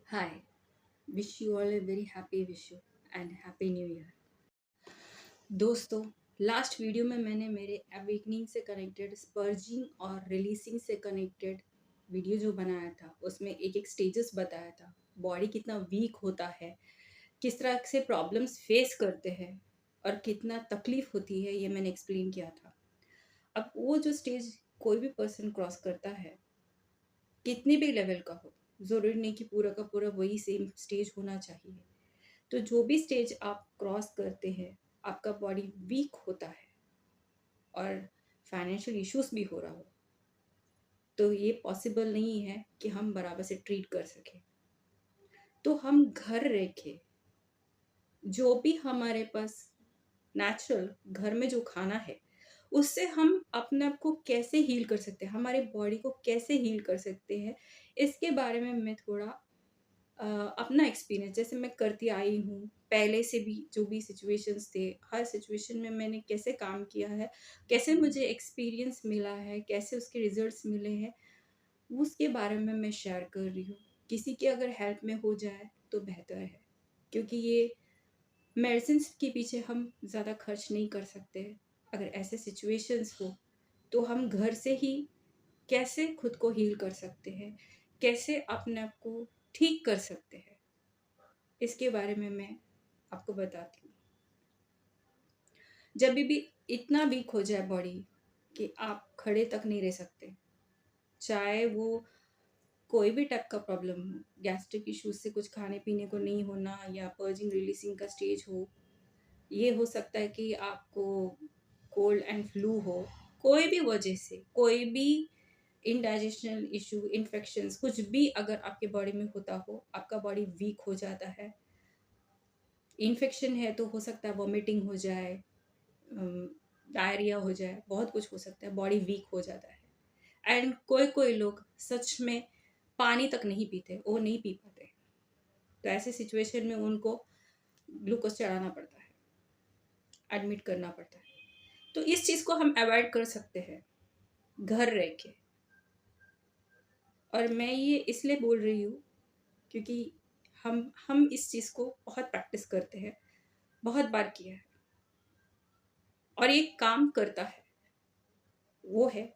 Hi, wish you all a very happy wish you and happy new year. दोस्तों, last video में मैंने मेरे awakening से connected स्पर्जिंग और रिलीसिंग से कनेक्टेड वीडियो जो बनाया था उसमें एक एक स्टेजेस बताया था। बॉडी कितना वीक होता है, किस तरह से प्रॉब्लम्स फेस करते हैं और कितना तकलीफ होती है, ये मैंने एक्सप्लेन किया था। अब वो जो स्टेज कोई भी पर्सन क्रॉस करता है, कितने भी लेवल का हो, ज़रूरी नहीं कि पूरा का पूरा वही सेम स्टेज होना चाहिए। तो जो भी स्टेज आप क्रॉस करते हैं, आपका बॉडी वीक होता है और फाइनेंशियल इश्यूज भी हो रहा हो, तो ये पॉसिबल नहीं है कि हम बराबर से ट्रीट कर सकें। तो हम घर रह के जो भी हमारे पास नेचुरल घर में जो खाना है, उससे हम अपने आप को कैसे हील कर सकते हैं, हमारे बॉडी को कैसे हील कर सकते हैं, इसके बारे में मैं थोड़ा अ, अपना एक्सपीरियंस जैसे मैं करती आई हूँ, पहले से भी जो भी सिचुएशंस थे, हर सिचुएशन में मैंने कैसे काम किया है, कैसे मुझे एक्सपीरियंस मिला है, कैसे उसके रिजल्ट्स मिले हैं, उसके बारे में मैं शेयर कर रही हूँ। किसी की अगर हेल्प में हो जाए तो बेहतर है, क्योंकि ये मेडिसिन्स के पीछे हम ज़्यादा खर्च नहीं कर सकते। अगर ऐसे सिचुएशंस हो तो हम घर से ही कैसे खुद को हील कर सकते हैं, कैसे अपने आप को ठीक कर सकते हैं, इसके बारे में मैं आपको बताती हूँ। जब भी इतना वीक हो जाए बॉडी कि आप खड़े तक नहीं रह सकते, चाहे वो कोई भी टाइप का प्रॉब्लम हो, गैस्ट्रिक इश्यूज से कुछ खाने पीने को नहीं होना या पर्जिंग रिलीजिंग का स्टेज हो, ये हो सकता है कि आपको कोल्ड एंड फ्लू हो, कोई भी वजह से कोई भी इनडाइजेशनल इशू, इन्फेक्शंस, कुछ भी अगर आपके बॉडी में होता हो, आपका बॉडी वीक हो जाता है। इन्फेक्शन है तो हो सकता है वॉमिटिंग हो जाए, डायरिया हो जाए, बहुत कुछ हो सकता है, बॉडी वीक हो जाता है। एंड कोई कोई लोग सच में पानी तक नहीं पीते, वो नहीं पी पाते, तो ऐसे सिचुएशन में उनको ग्लूकोज चढ़ाना पड़ता है, एडमिट करना पड़ता है। तो इस चीज़ को हम अवॉइड कर सकते हैं घर रह के। और मैं ये इसलिए बोल रही हूँ क्योंकि हम इस चीज़ को बहुत प्रैक्टिस करते हैं, बहुत बार किया है और ये काम करता है। वो है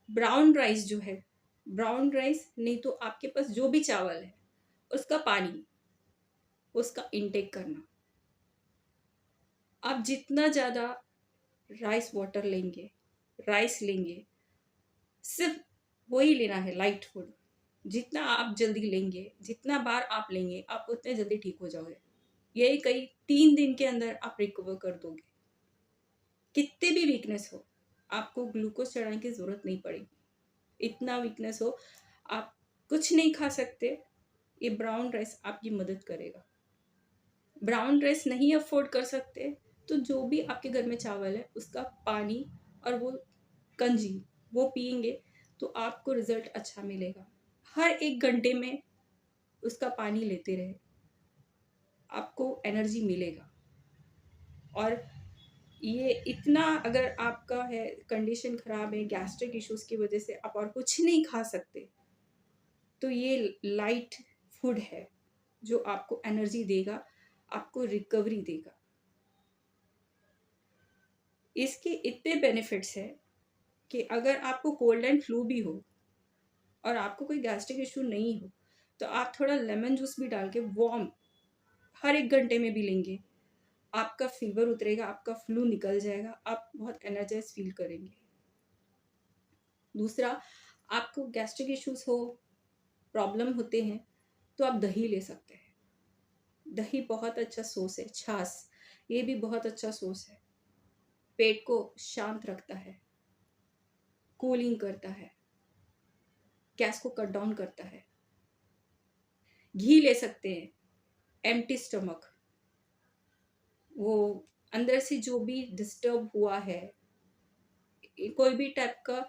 ब्राउन राइस जो है, ब्राउन राइस नहीं तो आपके पास जो भी चावल है, उसका पानी, उसका इनटेक करना। आप जितना ज़्यादा राइस वाटर लेंगे, राइस लेंगे, सिर्फ वही लेना है, लाइट फूड। जितना आप जल्दी लेंगे, जितना बार आप लेंगे, आप उतने जल्दी ठीक हो जाओगे। यही कई 3 दिन के अंदर आप रिकवर कर दोगे। कितने भी वीकनेस हो, आपको ग्लूकोज चढ़ाने की ज़रूरत नहीं पड़ेगी। इतना वीकनेस हो, आप कुछ नहीं खा सकते, ये ब्राउन राइस आपकी मदद करेगा। ब्राउन राइस नहीं अफोर्ड कर सकते तो जो भी आपके घर में चावल है, उसका पानी और वो कंजी वो पिएंगे तो आपको रिजल्ट अच्छा मिलेगा। हर 1 घंटे में उसका पानी लेते रहे, आपको एनर्जी मिलेगा। और ये इतना, अगर आपका है कंडीशन ख़राब है गैस्ट्रिक इश्यूज की वजह से आप और कुछ नहीं खा सकते, तो ये लाइट फूड है जो आपको एनर्जी देगा, आपको रिकवरी देगा। इसके इतने बेनिफिट्स है कि अगर आपको कोल्ड एंड फ्लू भी हो और आपको कोई गैस्ट्रिक इशू नहीं हो, तो आप थोड़ा लेमन जूस भी डाल के वार्म हर 1 घंटे में भी लेंगे, आपका फीवर उतरेगा, आपका फ्लू निकल जाएगा, आप बहुत एनर्जाइज फील करेंगे। दूसरा, आपको गैस्ट्रिक इश्यूज हो, प्रॉब्लम होते हैं, तो आप दही ले सकते हैं। दही बहुत अच्छा सोर्स है, छाछ ये भी बहुत अच्छा सोर्स है, पेट को शांत रखता है, कूलिंग करता है, गैस को कट डाउन करता है। घी ले सकते हैं, एम्प्टी स्टमक, वो अंदर से जो भी डिस्टर्ब हुआ है, कोई भी टाइप का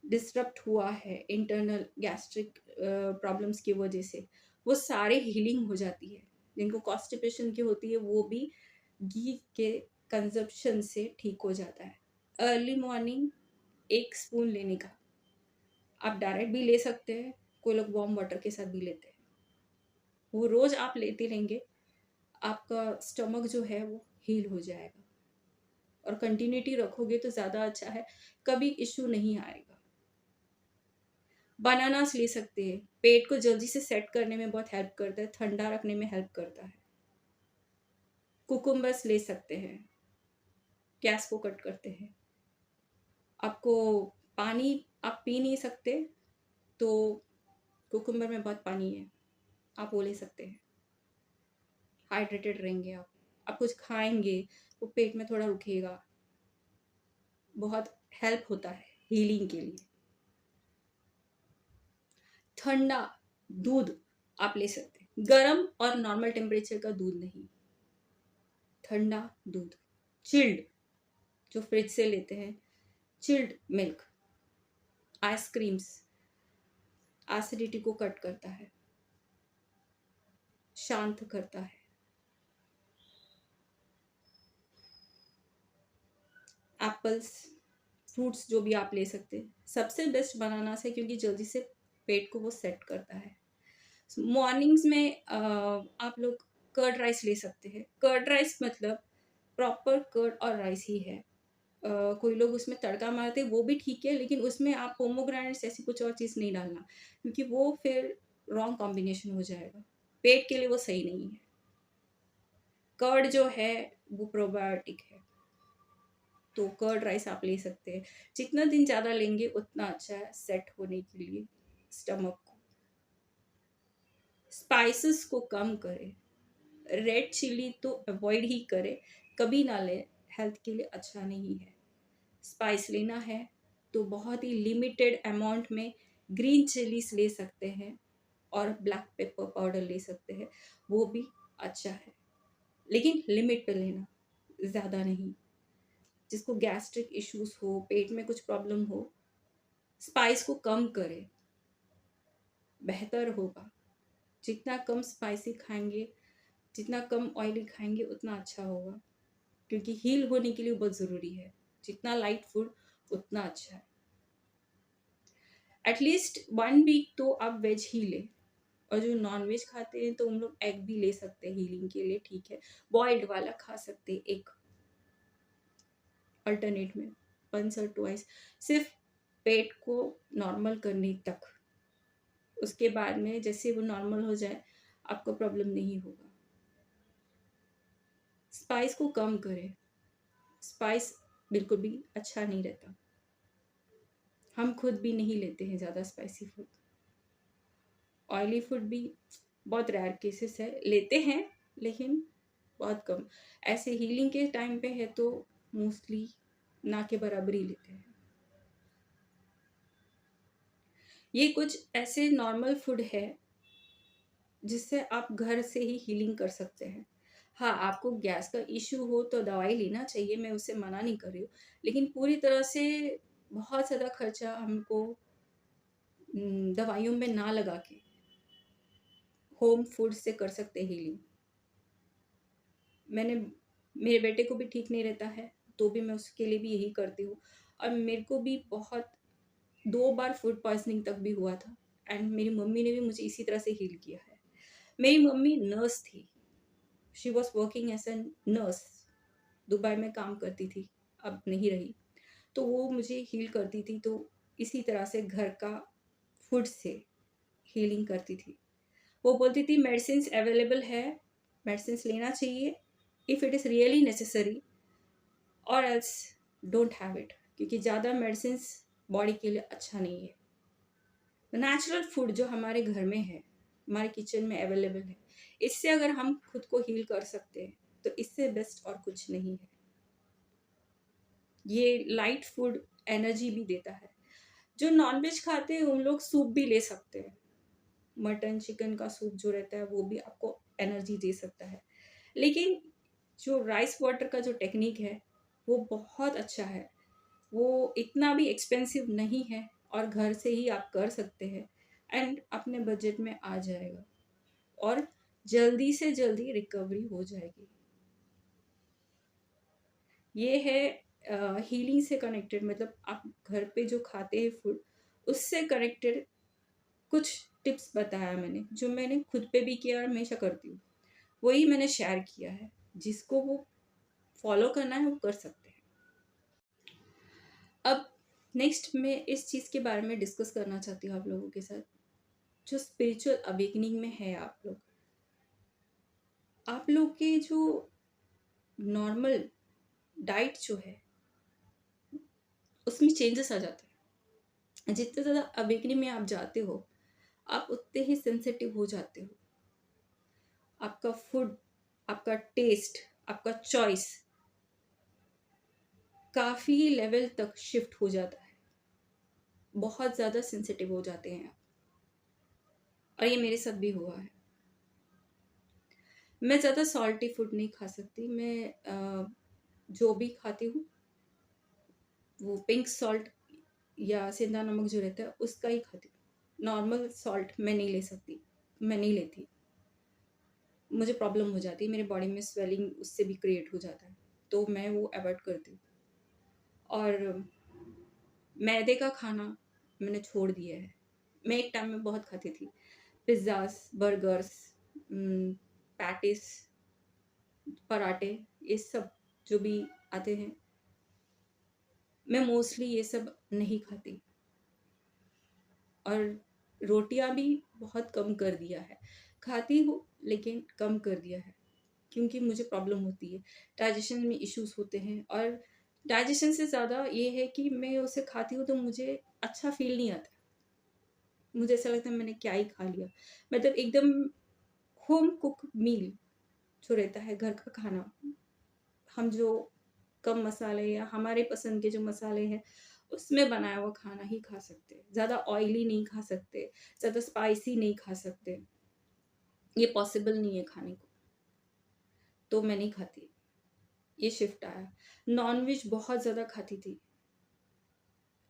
डिस्टर्ब हुआ है इंटरनल गैस्ट्रिक प्रॉब्लम्स की वजह से, वो सारे हीलिंग हो जाती है। जिनको कॉन्स्टिपेशन की होती है वो भी घी के कंजप्शन से ठीक हो जाता है। अर्ली मॉर्निंग 1 स्पून लेने का, आप डायरेक्ट भी ले सकते हैं, कोई लोग वार्म वाटर के साथ भी लेते हैं। वो रोज़ आप लेते रहेंगे, आपका स्टमक जो है वो हील हो जाएगा। और कंटिन्यूटी रखोगे तो ज़्यादा अच्छा है, कभी इश्यू नहीं आएगा। बनानास ले सकते हैं, पेट को जल्दी से सेट करने में बहुत हेल्प करता है, ठंडा रखने में हेल्प करता है। कुकुम्बर्स ले सकते हैं, गैस को कट करते हैं। आपको पानी आप पी नहीं सकते तो कुकुम्बर में बहुत पानी है, आप वो ले सकते हैं, हाइड्रेटेड रहेंगे आप कुछ खाएंगे वो पेट में थोड़ा रुकेगा, बहुत हेल्प होता है हीलिंग के लिए। ठंडा दूध आप ले सकते हैं, गरम और नॉर्मल टेम्परेचर का दूध नहीं, ठंडा दूध, चिल्ड जो फ्रिज से लेते हैं, चिल्ड मिल्क। आइसक्रीम्स एसिडिटी को कट करता है, शांत करता है। एप्पल्स, फ्रूट्स जो भी आप ले सकते हैं, सबसे बेस्ट बनाना है क्योंकि जल्दी से पेट को वो सेट करता है। मॉर्निंग्स में आप लोग कर्ड राइस ले सकते हैं। कर्ड राइस मतलब प्रॉपर कर्ड और राइस ही है। कोई लोग उसमें तड़का मारते हैं, वो भी ठीक है, लेकिन उसमें आप पोमोग्रेनेट्स ऐसी कुछ और चीज़ नहीं डालना, क्योंकि वो फिर रॉन्ग कॉम्बिनेशन हो जाएगा, पेट के लिए वो सही नहीं है। कर्ड जो है वो प्रोबायोटिक है, तो कर्ड राइस आप ले सकते हैं। जितना दिन ज़्यादा लेंगे उतना अच्छा है सेट होने के लिए स्टमक को। स्पाइसेस को कम करें, रेड चिली तो अवॉइड ही करें, कभी ना लें, हेल्थ के लिए अच्छा नहीं है। स्पाइस लेना है तो बहुत ही लिमिटेड अमाउंट में ग्रीन चिलीज ले सकते हैं और ब्लैक पेपर पाउडर ले सकते हैं, वो भी अच्छा है, लेकिन लिमिट पे लेना, ज़्यादा नहीं। जिसको गैस्ट्रिक इश्यूज हो, पेट में कुछ प्रॉब्लम हो, स्पाइस को कम करें, बेहतर होगा। जितना कम स्पाइसी खाएंगे, जितना कम ऑयली खाएंगे उतना अच्छा होगा, क्योंकि हील होने के लिए बहुत ज़रूरी है। जितना लाइट फूड उतना अच्छा है। एटलीस्ट 1 वीक तो आप वेज ही लें, और जो नॉन वेज खाते हैं तो उन लोग एग भी ले सकते हैं हीलिंग के लिए, ठीक है, बॉइल्ड वाला खा सकते हैं एक अल्टरनेट में, वंस और ट्वाइस, सिर्फ पेट को नॉर्मल करने तक। उसके बाद में जैसे वो नॉर्मल हो जाए आपको प्रॉब्लम नहीं होगा। स्पाइस को कम करें, स्पाइस बिल्कुल भी अच्छा नहीं रहता। हम खुद भी नहीं लेते हैं ज़्यादा स्पाइसी फूड। ऑयली फूड भी बहुत रेयर केसेस है लेते हैं, लेकिन बहुत कम। ऐसे हीलिंग के टाइम पे है तो मोस्टली ना के बराबर ही लेते हैं। ये कुछ ऐसे नॉर्मल फूड है जिससे आप घर से ही हीलिंग कर सकते हैं। हाँ, आपको गैस का इश्यू हो तो दवाई लेना चाहिए, मैं उसे मना नहीं कर रही हूँ, लेकिन पूरी तरह से बहुत ज़्यादा खर्चा हमको दवाइयों में ना लगा के होम फूड से कर सकते हैं हीलिंग। मैंने मेरे बेटे को भी ठीक नहीं रहता है तो भी मैं उसके लिए भी यही करती हूँ, और मेरे को भी बहुत 2 बार फूड पॉइजनिंग तक भी हुआ था, एंड मेरी मम्मी ने भी मुझे इसी तरह से हील किया है। मेरी मम्मी नर्स थी, she was working as an nurse, Dubai में काम करती थी, अब नहीं रही, तो वो मुझे हील करती थी, तो इसी तरह से घर का फूड से हीलिंग करती थी। वो बोलती थी मेडिसिन अवेलेबल है, मेडिसिन लेना चाहिए if it is really necessary, और एल्स डोंट हैव इट, क्योंकि ज़्यादा मेडिसिन बॉडी के लिए अच्छा नहीं है। नेचुरल फूड जो हमारे घर में है, हमारे किचन में अवेलेबल है, इससे अगर हम खुद को हील कर सकते हैं तो इससे बेस्ट और कुछ नहीं है। ये लाइट फूड एनर्जी भी देता है। जो नॉनवेज खाते हैं उन लोग सूप भी ले सकते हैं, मटन चिकन का सूप जो रहता है वो भी आपको एनर्जी दे सकता है, लेकिन जो राइस वाटर का जो टेक्निक है वो बहुत अच्छा है, वो इतना भी एक्सपेंसिव नहीं है, और घर से ही आप कर सकते हैं, एंड अपने बजट में आ जाएगा, और जल्दी से जल्दी रिकवरी हो जाएगी। ये है हीलिंग से कनेक्टेड, मतलब आप घर पे जो खाते हैं फूड उससे कनेक्टेड कुछ टिप्स बताया मैंने, जो मैंने खुद पे भी किया और हमेशा करती हूँ, वही मैंने शेयर किया है। जिसको वो फॉलो करना है वो कर सकते हैं। अब नेक्स्ट मैं इस चीज़ के बारे में डिस्कस करना चाहती हूँ आप लोगों के साथ, जो स्पिरिचुअल अवेकनिंग में है आप लोग के जो नॉर्मल डाइट जो है उसमें चेंजेस आ जाते हैं। जितने ज़्यादा अवेकनिंग में आप जाते हो आप उतने ही सेंसिटिव हो जाते हो। आपका फूड, आपका टेस्ट, आपका चॉइस काफ़ी लेवल तक शिफ्ट हो जाता है। बहुत ज़्यादा सेंसिटिव हो जाते हैं आप, और ये मेरे साथ भी हुआ है। मैं ज़्यादा सॉल्टी फूड नहीं खा सकती। मैं जो भी खाती हूँ वो पिंक सॉल्ट या सेंधा नमक जो रहता है उसका ही खाती हूँ। नॉर्मल सॉल्ट मैं नहीं ले सकती, मैं नहीं लेती। मुझे प्रॉब्लम हो जाती है, मेरे बॉडी में स्वेलिंग उससे भी क्रिएट हो जाता है, तो मैं वो अवॉइड करती हूँ। और मैदे का खाना मैंने छोड़ दिया है। मैं एक टाइम में बहुत खाती थी, पिज़्ज़ाज़, बर्गर्स, पैटिस, पराठे, ये सब जो भी आते हैं, मैं मोस्टली ये सब नहीं खाती। और रोटियां भी बहुत कम कर दिया है। खाती हूँ लेकिन कम कर दिया है, क्योंकि मुझे प्रॉब्लम होती है, डाइजेशन में इश्यूज होते हैं। और डाइजेशन से ज़्यादा ये है कि मैं उसे खाती हूँ तो मुझे अच्छा फील नहीं आता। मुझे ऐसा लगता है मैंने क्या ही खा लिया। मतलब एकदम होम कुक मील जो रहता है, घर का खाना, हम जो कम मसाले या हमारे पसंद के जो मसाले हैं उसमें बनाया हुआ खाना ही खा सकते हैं। ज़्यादा ऑयली नहीं खा सकते, ज़्यादा स्पाइसी नहीं खा सकते, ये पॉसिबल नहीं है खाने को। तो मैं नहीं खाती, ये शिफ्ट आया। नॉन वेज बहुत ज़्यादा खाती थी,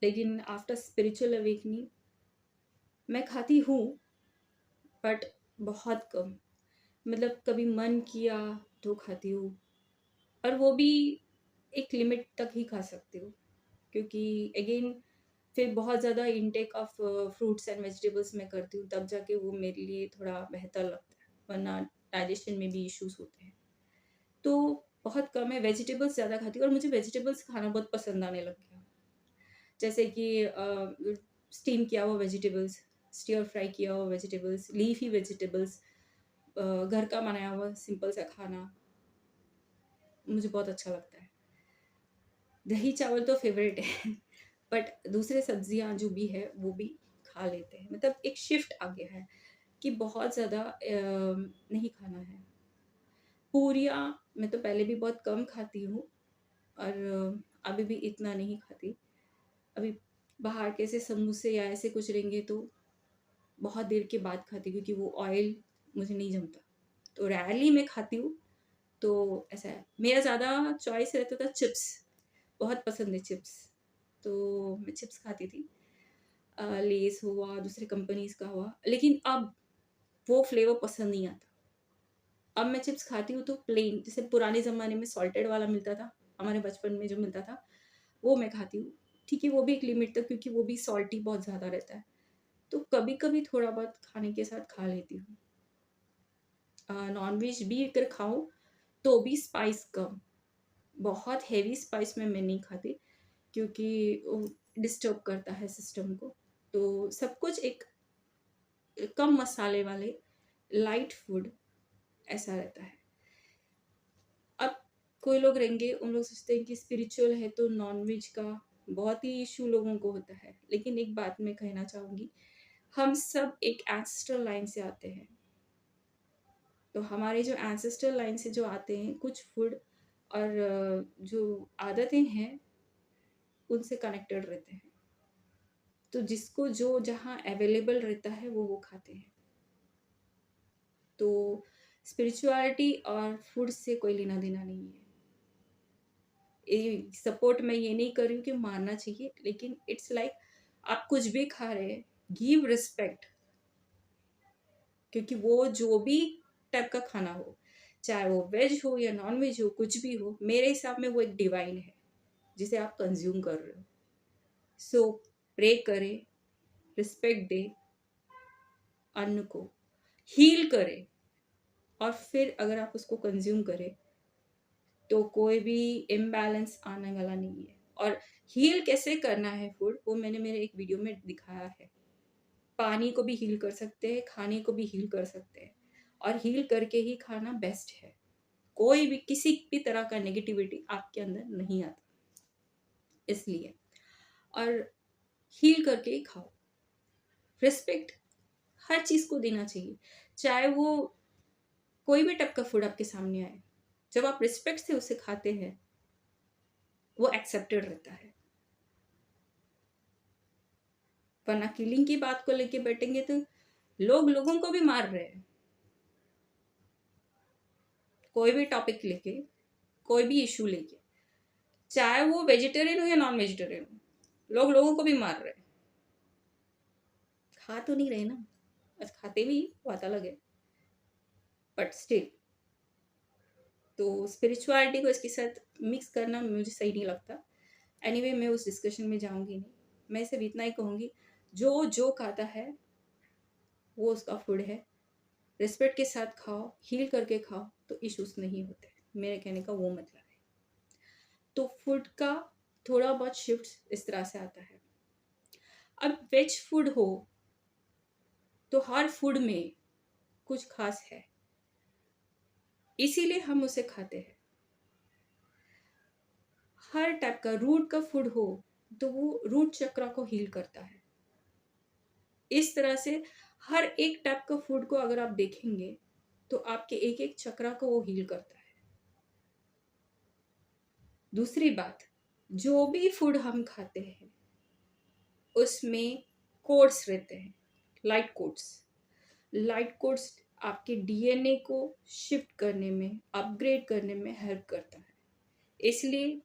लेकिन आफ्टर स्पिरिचुअल अवेकनिंग मैं खाती हूँ, बट बहुत कम। मतलब कभी मन किया तो खाती हूँ, और वो भी एक लिमिट तक ही खा सकती हूँ, क्योंकि अगेन फिर बहुत ज़्यादा intake of fruits and vegetables मैं करती हूँ, तब जाके वो मेरे लिए थोड़ा बेहतर लगता है, वरना डाइजेशन में भी इश्यूज होते हैं। तो बहुत कम है, वेजिटेबल्स ज़्यादा खाती हूँ, और मुझे वेजिटेबल्स खाना बहुत पसंद आने लग गया। जैसे कि स्टीम किया हुआ वेजिटेबल्स, स्टीयर फ्राई किया हुआ वेजिटेबल्स, लीफी वेजिटेबल्स, घर का बनाया हुआ सिंपल सा खाना मुझे बहुत अच्छा लगता है। दही चावल तो फेवरेट है बट दूसरे सब्जियां जो भी है वो भी खा लेते हैं। मतलब एक शिफ्ट आ गया है कि बहुत ज़्यादा नहीं खाना है। पूरियाँ मैं तो पहले भी बहुत कम खाती हूँ, और अभी भी इतना नहीं खाती। अभी बाहर के ऐसे समोसे या ऐसे कुछ रहेंगे तो बहुत देर के बाद खाती हूँ, क्योंकि वो ऑयल मुझे नहीं जमता, तो रेयरली मैं खाती हूँ। तो ऐसा है, मेरा ज़्यादा चॉइस रहता था चिप्स, बहुत पसंद है चिप्स, तो मैं चिप्स खाती थी। लेस हुआ, दूसरे कंपनीज़ का हुआ, लेकिन अब वो फ्लेवर पसंद नहीं आता। अब मैं चिप्स खाती हूँ तो प्लेन, जैसे पुराने ज़माने में सॉल्टेड वाला मिलता था, हमारे बचपन में जो मिलता था, वो मैं खाती हूँ। ठीक है, वो भी एक लिमिट तक, क्योंकि वो भी सॉल्टी बहुत ज़्यादा रहता है। तो कभी-कभी थोड़ा बहुत खाने के साथ खा लेती हूँ। नॉन-वेज भी अगर खाऊँ तो भी स्पाइस कम, बहुत हेवी स्पाइस में मैं नहीं खाती, क्योंकि वो डिस्टर्ब करता है सिस्टम को। तो सब कुछ एक कम मसाले वाले लाइट फूड ऐसा रहता है। अब कोई लोग रहेंगे, उन लोग सोचते हैं कि स्पिरिचुअल है तो नॉनवेज का बहुत ही इशू लोगों को होता है, लेकिन एक बात मैं कहना चाहूँगी, हम सब एक एंसेस्ट्रल लाइन से आते हैं। तो हमारे जो एंसेस्ट्रल लाइन से जो आते हैं, कुछ फूड और जो आदतें हैं उनसे कनेक्टेड रहते हैं। तो जिसको जो जहाँ अवेलेबल रहता है वो खाते हैं। तो स्पिरिचुअलिटी और फूड से कोई लेना देना नहीं है। ये सपोर्ट मैं ये नहीं कर रही हूँ कि मारना चाहिए, लेकिन इट्स लाइक आप कुछ भी खा रहे हैं, गिव रिस्पेक्ट, क्योंकि वो जो भी टाइप का खाना हो, चाहे वो वेज हो या नॉन वेज हो, कुछ भी हो, मेरे हिसाब में वो एक डिवाइन है जिसे आप कंज्यूम कर रहे हो। सो प्रे करें, रिस्पेक्ट दें, अन्न को हील करे और फिर अगर आप उसको कंज्यूम करें तो कोई भी इम्बैलेंस आने वाला नहीं है। और हील कैसे करना है फूड, वो मैंने मेरे एक वीडियो में दिखाया है। पानी को भी हील कर सकते हैं, खाने को भी हील कर सकते हैं, और हील करके ही खाना बेस्ट है। कोई भी किसी भी तरह का नेगेटिविटी आपके अंदर नहीं आता इसलिए। और हील करके ही खाओ। रिस्पेक्ट हर चीज को देना चाहिए, चाहे वो कोई भी टाइप का फूड आपके सामने आए, जब आप रिस्पेक्ट से उसे खाते हैं वो एक्सेप्टेड रहता है। वरना किलिंग की बात को लेके बैठेंगे तो लोग लोगों को भी मार रहे हैं। कोई भी टॉपिक लेके, कोई भी इशू लेके, चाहे वो वेजिटेरियन हो या नॉन वेजिटेरियन हो, लोग लोगों को भी मार रहे हैं। खा तो नहीं रहे ना, बस खाते भी बात अलग है, बट स्टिल। तो स्पिरिचुअलिटी को इसके साथ मिक्स करना मुझे सही नहीं लगता। एनीवे मैं उस डिस्कशन में जाऊंगी नहीं। मैं सिर्फ इतना ही कहूँगी, जो जो खाता है वो उसका फूड है। रिस्पेक्ट के साथ खाओ, हील करके खाओ तो इश्यूज नहीं होते। मेरे कहने का वो मतलब है। तो फूड का थोड़ा बहुत शिफ्ट इस तरह से आता है। अब वेज फूड हो तो हर फूड में कुछ खास है, इसीलिए हम उसे खाते हैं। हर टाइप का रूट का फूड हो तो वो रूट चक्र को हील करता है। इस तरह से हर एक टाइप का फूड को अगर आप देखेंगे तो आपके एक एक चक्र को वो हील करता है। दूसरी बात, जो भी फूड हम खाते हैं उसमें कोड्स रहते हैं, लाइट कोड्स। लाइट कोड्स आपके डीएनए को शिफ्ट करने में, अपग्रेड करने में हेल्प करता है। इसलिए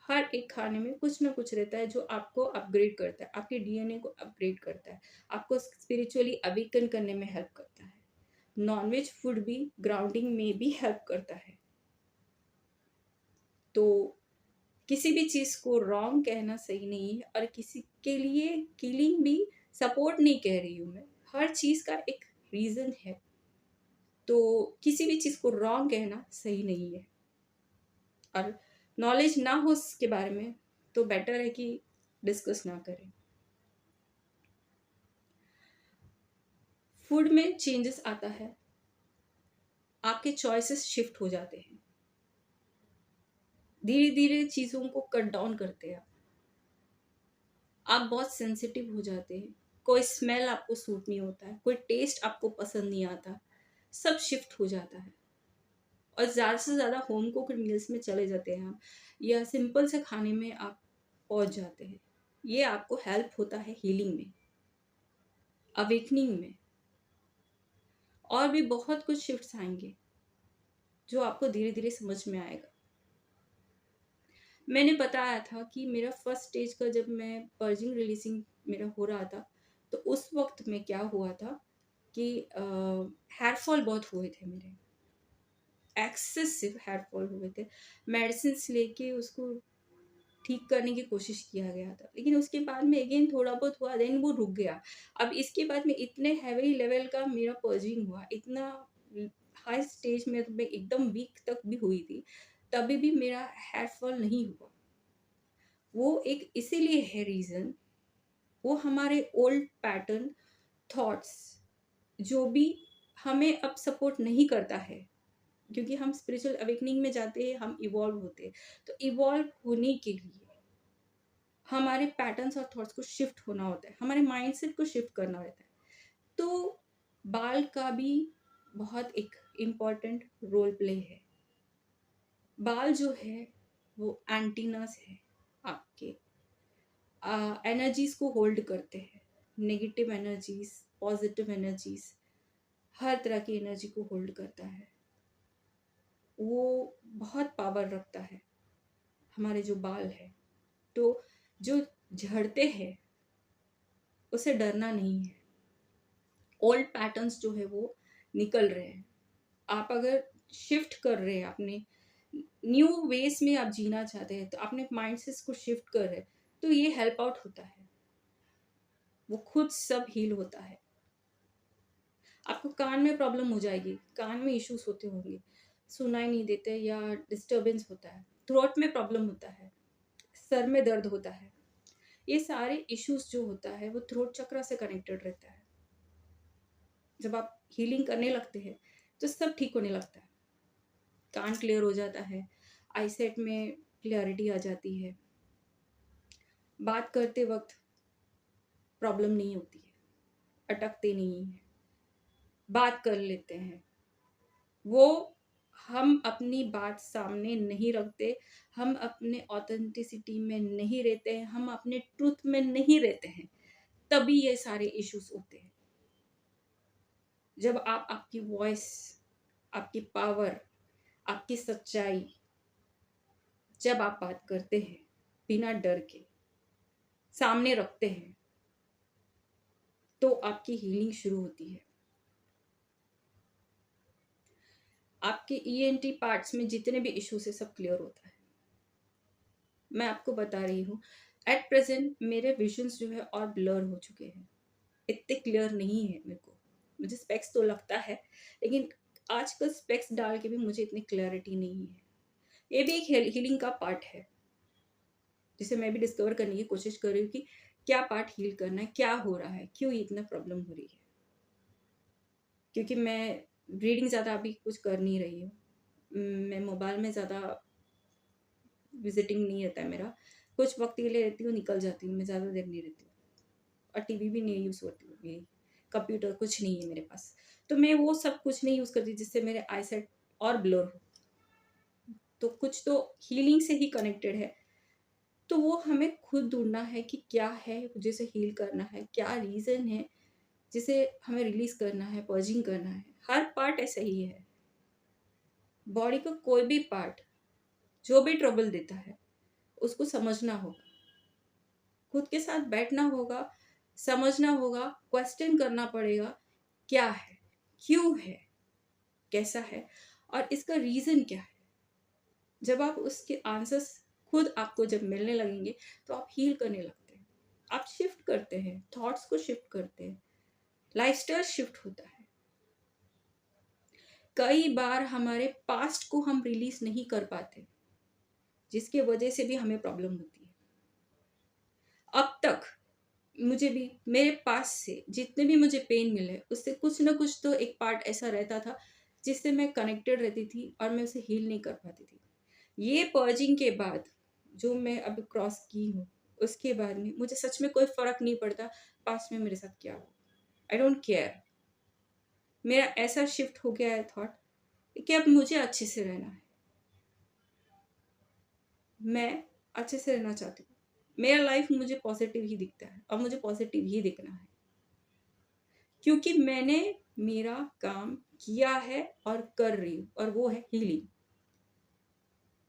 हर एक खाने में कुछ ना कुछ रहता है जो आपको अपग्रेड करता है, आपके डीएनए को अपग्रेड करता है, आपको स्पिरिचुअली अवेकन करने में हेल्प करता है। नॉनवेज फूड भी ग्राउंडिंग में भी हेल्प करता है। तो किसी भी चीज़ को रॉन्ग कहना सही नहीं है, और किसी के लिए किलिंग भी सपोर्ट नहीं कह रही हूँ मैं। हर चीज़ का एक रीज़न है, तो किसी भी चीज़ को रॉन्ग कहना सही नहीं है। और नॉलेज ना हो उसके बारे में तो बेटर है कि डिस्कस ना करें। फूड में चेंजेस आता है, आपके चॉइसेस शिफ्ट हो जाते हैं, धीरे धीरे चीज़ों को कट डाउन करते हैं आप बहुत सेंसिटिव हो जाते हैं। कोई स्मेल आपको सूट नहीं होता है, कोई टेस्ट आपको पसंद नहीं आता, सब शिफ्ट हो जाता है। और ज़्यादा से ज़्यादा होम कुक्ड मील्स में चले जाते हैं आप, या सिंपल से खाने में आप पहुंच जाते हैं। ये आपको हेल्प होता है हीलिंग में, अवेकनिंग में। और भी बहुत कुछ शिफ्ट्स आएंगे जो आपको धीरे धीरे समझ में आएगा। मैंने बताया था कि मेरा फर्स्ट स्टेज का जब मैं पर्जिंग रिलीजिंग मेरा हो रहा था, तो उस वक्त में क्या हुआ था कि हेयर फॉल बहुत हुए थे मेरे, एक्सेसिव हेयर फॉल हुए थे। मेडिसिन लेके उसको ठीक करने की कोशिश किया गया था, लेकिन उसके बाद में अगेन थोड़ा बहुत हुआ, देन वो रुक गया। अब इसके बाद में इतने हैवी लेवल का मेरा पर्जिंग हुआ, इतना हाई स्टेज में तो मैं एकदम वीक तक भी हुई थी, तभी भी मेरा हेयर फॉल नहीं हुआ। वो एक इसीलिए है रीज़न, वो हमारे ओल्ड पैटर्न थॉट्स जो भी हमें अब सपोर्ट नहीं करता है, क्योंकि हम स्पिरिचुअल अवेकनिंग में जाते हैं, हम इवॉल्व होते हैं। तो इवॉल्व होने के लिए हमारे पैटर्न्स और थॉट्स को शिफ्ट होना होता है, हमारे माइंडसेट को शिफ्ट करना रहता है। तो बाल का भी बहुत एक इम्पॉर्टेंट रोल प्ले है। बाल जो है वो एंटीनास है, आपके एनर्जीज को होल्ड करते हैं, नेगेटिव एनर्जीज, पॉजिटिव एनर्जीज, हर तरह की एनर्जी को होल्ड करता है। वो बहुत पावर रखता है हमारे जो बाल है। तो जो झड़ते हैं उसे डरना नहीं है। ओल्ड पैटर्न्स जो है वो निकल रहे हैं। आप अगर शिफ्ट कर रहे हैं, अपने न्यू वेज में आप जीना चाहते हैं, तो अपने माइंडसेट को शिफ्ट कर रहे हैं, तो ये हेल्प आउट होता है, वो खुद सब हील होता है। आपको कान में प्रॉब्लम हो जाएगी, कान में इश्यूज होते होंगे, सुनाई नहीं देते या डिस्टर्बेंस होता है, थ्रोट में प्रॉब्लम होता है, सर में दर्द होता है। ये सारे इश्यूज जो होता है वो थ्रोट चक्र से कनेक्टेड रहता है। जब आप हीलिंग करने लगते हैं तो सब ठीक होने लगता है, कान क्लियर हो जाता है, आईसेट में क्लियरिटी आ जाती है, बात करते वक्त प्रॉब्लम नहीं होती है, अटकते नहीं है, बात कर लेते हैं। वो हम अपनी बात सामने नहीं रखते, हम अपने ऑथेंटिसिटी में नहीं रहते हैं, हम अपने ट्रूथ में नहीं रहते हैं, तभी ये सारे इश्यूज होते हैं। जब आप आपकी वॉइस, आपकी पावर, आपकी सच्चाई, जब आप बात करते हैं बिना डर के, सामने रखते हैं, तो आपकी हीलिंग शुरू होती है। आपके ईएनटी पार्ट्स में जितने भी इश्यूज है सब क्लियर होता है। मैं आपको बता रही हूँ, एट प्रेजेंट मेरे विजन्स जो है और ब्लर हो चुके हैं, इतने क्लियर नहीं है मेरे को। मुझे स्पेक्स तो लगता है, लेकिन आजकल स्पेक्स डाल के भी मुझे इतनी क्लैरिटी नहीं है। ये भी एक हीलिंग का पार्ट है, जिसे मैं भी डिस्कवर करने की कोशिश कर रही हूँ कि क्या पार्ट हील करना है, क्या हो रहा है, क्यों इतना प्रॉब्लम हो रही है। क्योंकि मैं रीडिंग ज़्यादा अभी कुछ कर नहीं रही हूँ, मैं मोबाइल में ज़्यादा विजिटिंग नहीं रहता है मेरा, कुछ वक्त के लिए रहती हूँ, निकल जाती हूँ, मैं ज़्यादा देर नहीं रहती हूँ, और टीवी भी नहीं यूज़ करती हूँ, ये कंप्यूटर कुछ नहीं है मेरे पास, तो मैं वो सब कुछ नहीं यूज़ करती जिससे मेरे आईसाइट और ब्लर हो। तो कुछ तो हीलिंग से ही कनेक्टेड है, तो वो हमें खुद ढूंढना है कि क्या है जिसे हील करना है, क्या रीज़न है जिसे हमें रिलीज करना है, पर्जिंग करना है। हर पार्ट ऐसा ही है, बॉडी का कोई भी पार्ट जो भी ट्रबल देता है उसको समझना होगा, खुद के साथ बैठना होगा, समझना होगा, क्वेश्चन करना पड़ेगा, क्या है, क्यों है, कैसा है, और इसका रीज़न क्या है। जब आप उसके आंसर्स खुद आपको जब मिलने लगेंगे तो आप हील करने लगते हैं, आप शिफ्ट करते हैं, थॉट्स को शिफ्ट करते हैं, लाइफस्टाइल शिफ्ट होता है। कई बार हमारे पास्ट को हम रिलीज नहीं कर पाते, जिसके वजह से भी हमें प्रॉब्लम होती है। अब तक मुझे भी मेरे पास से जितने भी मुझे पेन मिले उससे कुछ ना कुछ तो एक पार्ट ऐसा रहता था जिससे मैं कनेक्टेड रहती थी और मैं उसे हील नहीं कर पाती थी। ये पर्जिंग के बाद जो मैं अब क्रॉस की हूँ, उसके बाद में मुझे सच में कोई फर्क नहीं पड़ता पास्ट में मेरे साथ क्या हो, आई डोंट केयर। मेरा ऐसा शिफ्ट हो गया है थॉट कि अब मुझे अच्छे से रहना है, मैं अच्छे से रहना चाहती हूँ, मेरा लाइफ मुझे पॉजिटिव ही दिखता है और मुझे पॉजिटिव ही दिखना है, क्योंकि मैंने मेरा काम किया है और कर रही हूँ, और वो है हीलिंग।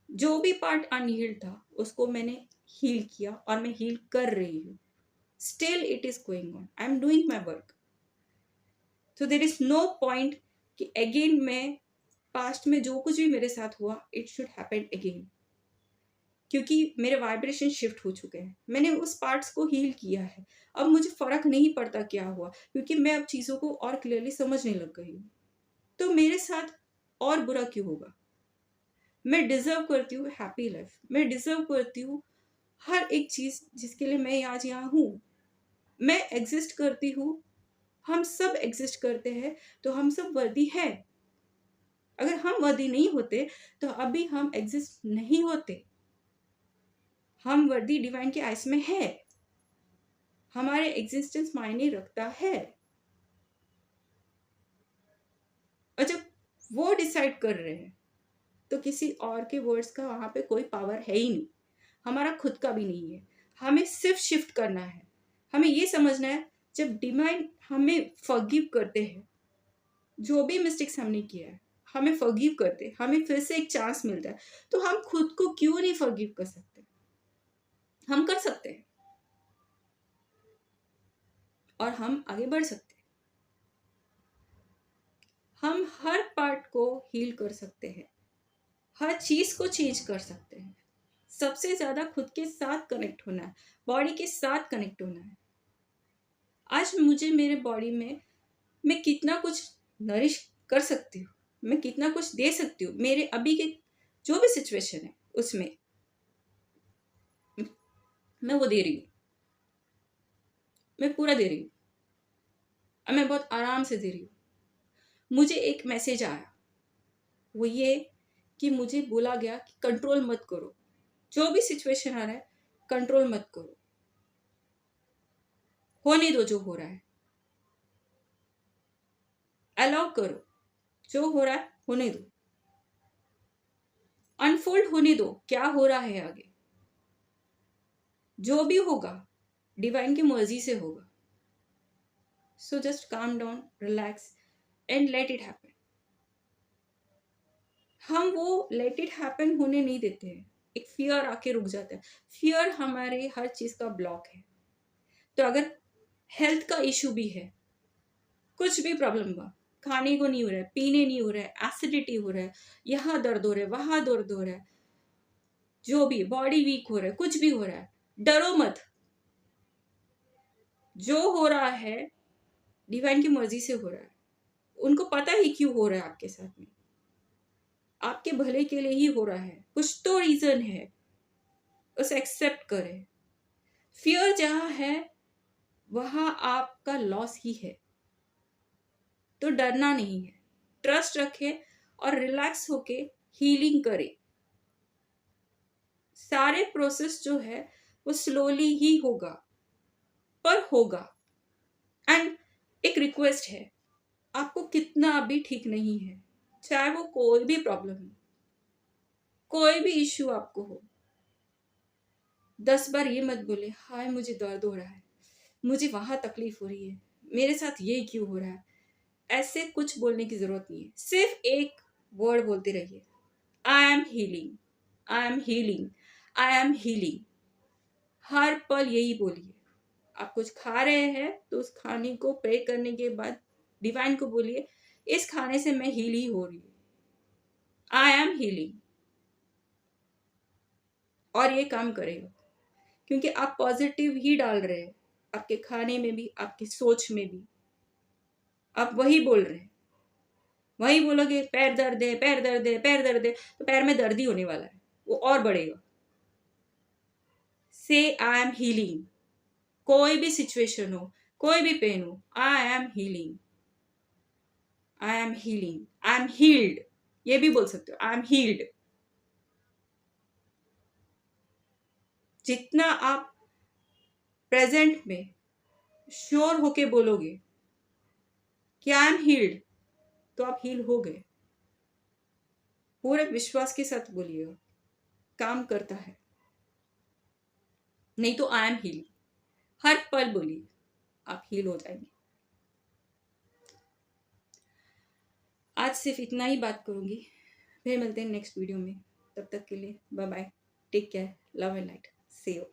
जो भी पार्ट अनहील्ड था उसको मैंने हील किया और मैं हील कर रही हूँ। Still it is going on, I am doing my work, so there is no point कि अगेन मैं पास्ट में जो कुछ भी मेरे साथ हुआ इट शुड हैपन अगेन, क्योंकि मेरे वाइब्रेशन शिफ्ट हो चुके हैं, मैंने उस पार्ट्स को हील किया है। अब मुझे फर्क नहीं पड़ता क्या हुआ, क्योंकि मैं अब चीज़ों को और क्लियरली समझने लग गई हूँ। तो मेरे साथ और बुरा क्यों होगा। मैं डिजर्व करती हूँ हैप्पी लाइफ, मैं डिजर्व करती हूँ हर एक चीज़ जिसके लिए मैं आज यहाँ हूँ, मैं एग्जिस्ट करती हूँ, हम सब एग्जिस्ट करते हैं, तो हम सब वर्दी हैं। अगर हम वर्दी नहीं होते तो अभी हम एग्जिस्ट नहीं होते। हम वर्दी डिवाइन के आइस में है, हमारे एग्जिस्टेंस मायने रखता है। और जब वो डिसाइड कर रहे हैं तो किसी और के वर्ड्स का वहां पे कोई पावर है ही नहीं, हमारा खुद का भी नहीं है। हमें सिर्फ शिफ्ट करना है, हमें ये समझना है जब डिवाइन हमें फॉरगिव करते हैं, जो भी मिस्टेक्स हमने किया है हमें फॉरगिव करते हैं, हमें फिर से एक चांस मिलता है, तो हम खुद को क्यों नहीं फॉरगिव कर सकते। हम कर सकते हैं और हम आगे बढ़ सकते हैं। हम हर पार्ट को हील कर सकते हैं, हर चीज को चेंज कर सकते हैं। सबसे ज्यादा खुद के साथ कनेक्ट होना है, बॉडी के साथ कनेक्ट होना है। आज मुझे मेरे बॉडी में मैं कितना कुछ नरिश कर सकती हूँ, मैं कितना कुछ दे सकती हूँ मेरे अभी के जो भी सिचुएशन है उसमें मैं वो दे रही हूँ, मैं पूरा दे रही हूँ और मैं बहुत आराम से दे रही हूँ। मुझे एक मैसेज आया, वो ये कि मुझे बोला गया कि कंट्रोल मत करो, जो भी सिचुएशन आ रहा है कंट्रोल मत करो, होने दो जो हो रहा है, अलाउ करो, जो हो रहा है होने दो, अनफोल्ड होने दो क्या हो रहा है आगे, जो भी होगा डिवाइन की मर्जी से होगा। So just calm down, relax and let it happen. हम वो लेट इट हैपन होने नहीं देते हैं, एक फियर आके रुक जाता है। फियर हमारे हर चीज का ब्लॉक है। तो अगर हेल्थ का इशू भी है, कुछ भी प्रॉब्लम हुआ, खाने को नहीं हो रहा है, पीने नहीं हो रहा है, एसिडिटी हो रहा है, यहाँ दर्द हो रहा है, वहां दर्द हो रहा है, जो भी बॉडी वीक हो रहा है, कुछ भी हो रहा है, डरो मत। जो हो रहा है डिवाइन की मर्जी से हो रहा है। उनको पता ही क्यों हो रहा है आपके साथ में, आपके भले के लिए ही हो रहा है, कुछ तो रीजन है, उसे एक्सेप्ट करें। फियर जहां है वहां आपका लॉस ही है, तो डरना नहीं है, ट्रस्ट रखे और रिलैक्स होके हीलिंग करे। सारे प्रोसेस जो है वो स्लोली ही होगा, पर होगा। एंड एक रिक्वेस्ट है, आपको कितना भी ठीक नहीं है, चाहे वो कोई भी प्रॉब्लम हो, कोई भी इश्यू आपको हो, 10 बार ये मत बोले हाय मुझे दर्द हो रहा है, मुझे वहां तकलीफ हो रही है, मेरे साथ ये क्यों हो रहा है। ऐसे कुछ बोलने की जरूरत नहीं है, सिर्फ एक वर्ड बोलते रहिए, I am healing, I am healing, I am healing. हर पल यही बोलिए। आप कुछ खा रहे हैं तो उस खाने को प्रे करने के बाद डिवाइन को बोलिए, इस खाने से मैं हील ही हो रही हूँ, आई एम हीलिंग। और ये काम करेगा, क्योंकि आप पॉजिटिव ही डाल रहे हैं, आपके खाने में भी, आपकी सोच में भी आप वही बोल रहे हैं। वही बोलोगे पैर दर्द है, पैर दर्द है, पैर दर्द है, तो पैर में दर्द ही होने वाला है, वो और बढ़ेगा। से आई एम हीलिंग, कोई भी सिचुएशन हो, कोई भी पेन हो, आई am healing, I am healing, I M heeled, ये भी बोल सकते हो, आई एम हील्ड। जितना आप प्रेजेंट में श्योर होके बोलोगे कि आई एम हील्ड, तो आप हील हो गए। पूरे विश्वास के साथ बोलिएगा, काम करता है। नहीं तो आई एम हील, हर पल बोलिए, आप हील हो जाएंगे। आज सिर्फ इतना ही बात करूंगी, फिर मिलते हैं नेक्स्ट वीडियो में। तब तक के लिए bye bye, take care, love and light, see you.